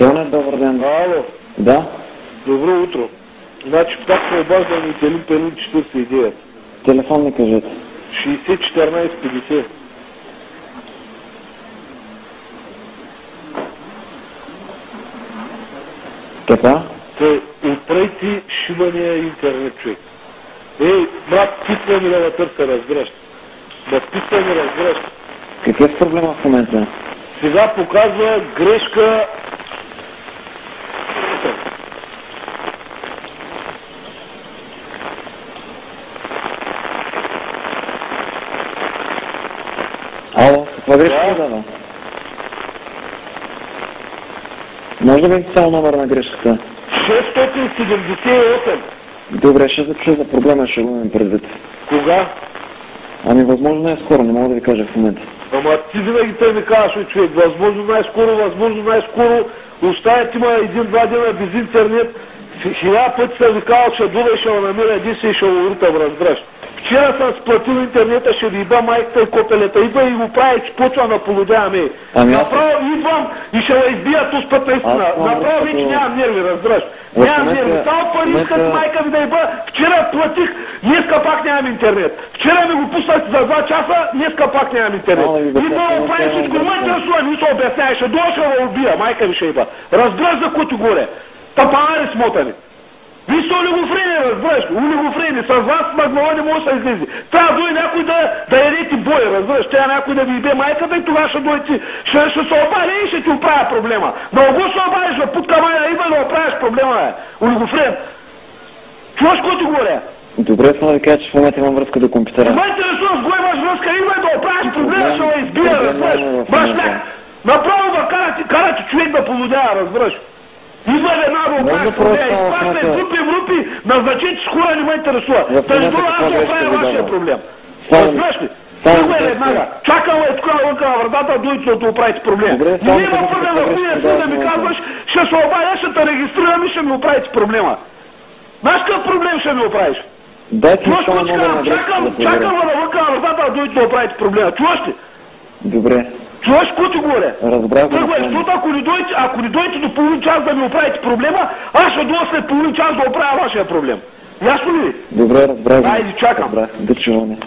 Стоне, добър ден. Ало. Да? Добро утро. Значи пак се обаждам от 1-49. Телефон ми кажете. 60-14-50. Така? Отпрейти шибания интернет, човек. Ей, брат, писва ми да ме търся, разбираш. Да писва ми, разбираш. Какъв е проблема в момента? Сега показва грешка. Ало, каква грешка дава? Може да ми цял номер на грешката? 678. Добре, ще запиша за проблема, ще го имам предвид. Кога? Ами възможно не е скоро, не мога да ви кажа в момента. Ама ти винаги те ми казваш, човек, възможно най-скоро, оставят има 1-2 дена без интернет, 1000 пъти съм ви казал, ще дуда и ще го намеря единствен и ще го уритам, разбираш. Вчера съм сплатил интернета, ще ви иба майката и копелета, идва и го прави, че почва да полудяваме. Направо идвам и ще го избия този път наистина. Направо вече нямам нерви, разбираш. Нямам нерви. Само пари искат майка ми да иба. Вчера платих, днеска пак нямам интернет. Вчера ми го пуснах за 2 часа, днеска пак нямам интернет. Идва го прави всичко, ма интересува, не се обяснява, ще дойде, ще го убия, майка ми ще иба. Разбираш за което горе. Тапанари смотани. Вие сте олигофрени, разбираш, олигофрени, с вас мъгнала не може да излезе. Трябва да дойде някой да ядете бой, разбираш, трябва някой да ви ибе майката и тогава ще дойде, ще се обади и ще ти оправя проблема. Да го се обадиш, да путка майна има да оправиш проблема, бе. Олигофрен. Чуваш който говоря? Добре, само да кажа, че в момента имам връзка до компютъра. Ма интересува с кой имаш връзка, има да оправиш проблема, ще го избия, разбираш. Брашляк, направо да карате човек да полудява, разбираш. Идва една да оправиш проблема, пак сте групи, назначите с хора, не ме интересува. Да не това аз да оправя вашия проблем. Разбираш ли? Идва е веднага. Чакала е тук навънка на вратата, дойдете да оправите проблема. Не има проблем в ние, да ми казваш, ще се обадя, ще те регистрирам и ще ми оправите проблема. Знаеш какъв проблем ще ми оправиш? Чуваш какво ти казвам? Чакам навънка на вратата, дойдете да оправите проблема. Чуваш ли? Добре. Чуваш какво ти говоря? Разбрах. Защото ако не дойдете до половин час да ми оправите проблема, аз ще дойда след половин час да оправя вашия проблем. Ясно ли? Добре, разбрах. Айде, чакам. Разбрах. До чуване.